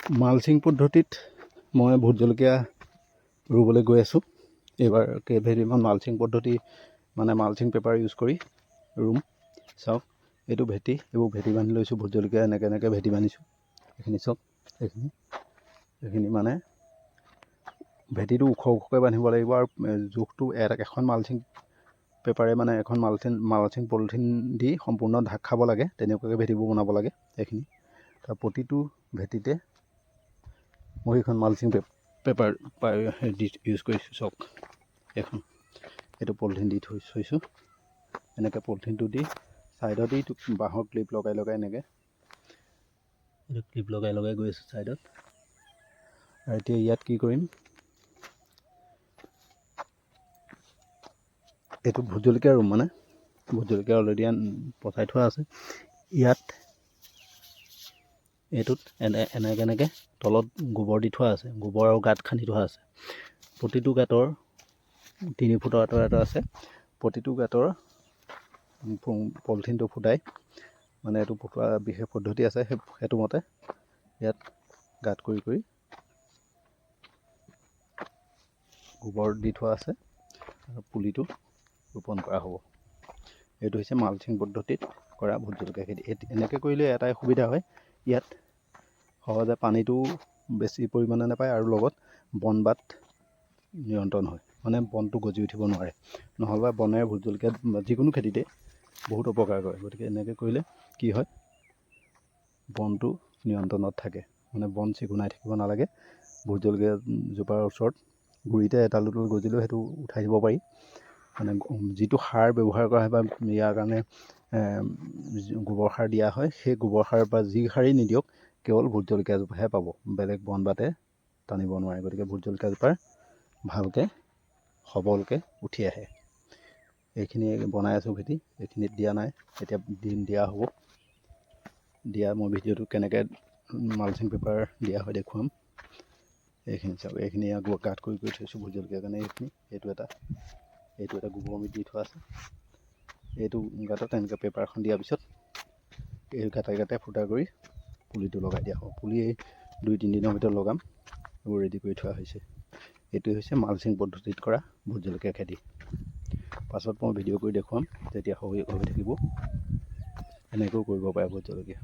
Mulching পদ্ধতিত মই vote জলকীয়া ৰুবলৈ গৈ আছোঁ। এইবাৰ কেইভেটিমান মালচিং পদ্ধতি মানে মালচিং পেপাৰ ইউজ কৰি ৰুম। চাওক, এইটো ভেটি, এইবোৰ ভেটি বান্ধি লৈছোঁ। ভোট জলকীয়া এনেকৈ ভেটি বান্ধিছোঁ। এইখিনি চাওক, এইখিনি মানে ভেটিটো ওখকৈ বান্ধিব লাগিব আৰু জোখটো এখন মালচিং পেপাৰে মানে এখন মালচিং পলিথিন দি সম্পূৰ্ণ ঢাক খাব লাগে। তেনেকুৱাকৈ ভেটিবোৰ বনাব লাগে। এইখিনি তাৰ প্ৰতিটো ভেটিতে মই এইখন মালচিং পেপাৰ দি ইউজ কৰিছোঁ। চাওক, এইটো পলিথিন দি থৈছোঁ। এনেকৈ পলিথিনটো দি ছাইডত এইটো বাঁহৰ ক্লিপ লগাই এনেকৈ এইটো ক্লিপ লগাই গৈ আছোঁ ছাইডত। আৰু এতিয়া ইয়াত কি কৰিম, এইটো ভোট জলকীয়া ৰুম, মানে ভোট জলকীয়া অলৰেডি পচাই থোৱা আছে। ইয়াত এইটোত এনেকৈ তলত গোবৰ দি থোৱা আছে, গোবৰ আৰু গাঁত খান্দি থোৱা আছে। প্ৰতিটো গাঁতৰ 3 ফুটৰ এটা আছে। প্ৰতিটো গাঁতৰ পলিথিনটো ফুটাই, মানে এইটো ফুটোৱা বিশেষ পদ্ধতি আছে। সেইটো মতে ইয়াত গাঁত কৰি গোবৰ দি থোৱা আছে আৰু পুলিটো ৰোপণ কৰা হ'ব। এইটো হৈছে মালচিং পদ্ধতিত কৰা ভোট জলকীয়া খেতি। এনেকৈ কৰিলে এটাই সুবিধা হয়, ইয়াত সহজে পানীটো বেছি পৰিমাণে নাপায় আৰু লগত বনবাত নিয়ন্ত্ৰণ হয়, মানে বনটো গজি উঠিব নোৱাৰে। নহ'লে বনেৰে ভোট জলকীয়া যিকোনো খেতিতে বহুত অপকাৰ কৰে। গতিকে এনেকৈ কৰিলে কি হয়, বনটো নিয়ন্ত্ৰণত থাকে, মানে বন চিকুণাই থাকিব নালাগে। ভোট জলকীয়া জোপাৰ ওচৰত গুৰিতে এটা দুটা গজিলেও সেইটো উঠাই দিব পাৰি। মানে যিটো সাৰ ব্যৱহাৰ কৰা হয় বা ইয়াৰ কাৰণে গোবৰ সাৰ দিয়া হয়, সেই গোবৰ সাৰ বা যি সাৰেই নিদিয়ক, কেৱল ভোট জলকীয়াজোপাহে পাব, বেলেগ বনবাতে টানিব নোৱাৰে। গতিকে ভোট জলকীয়াজোপাৰ ভালকৈ সবলকৈ উঠি আহে। এইখিনি বনাই আছোঁ ভেটি, এইখিনিত দিয়া নাই, এতিয়া দিয়া হ'ব। মই ভিডিঅ'টো কেনেকৈ মালচিং পেপাৰ দিয়া হয় দেখুৱাম। এইখিনি চাওক, এইখিনি গাঁত কৰি থৈছোঁ ভোট জলকীয়াৰ কাৰণে। এইটো এটা গোবৰ দি থোৱা আছে। এইটো গাঁতত এনেকৈ পেপাৰখন দিয়াৰ পিছত এই গাঁতে ফুটা কৰি পুলিটো লগাই দিয়া হ'ব। পুলি 2-3 দিনৰ ভিতৰত লগাম। এইবোৰ ৰেডি কৰি থোৱা হৈছে। এইটোৱে হৈছে মালচিং পদ্ধতিত কৰা ভোট জলকীয়া খেতি। পাছত মই ভিডিঅ' কৰি দেখুৱাম, তেতিয়া হৈ থাকিব। এনেকৈও কৰিব পাৰে ভোট জলকীয়া।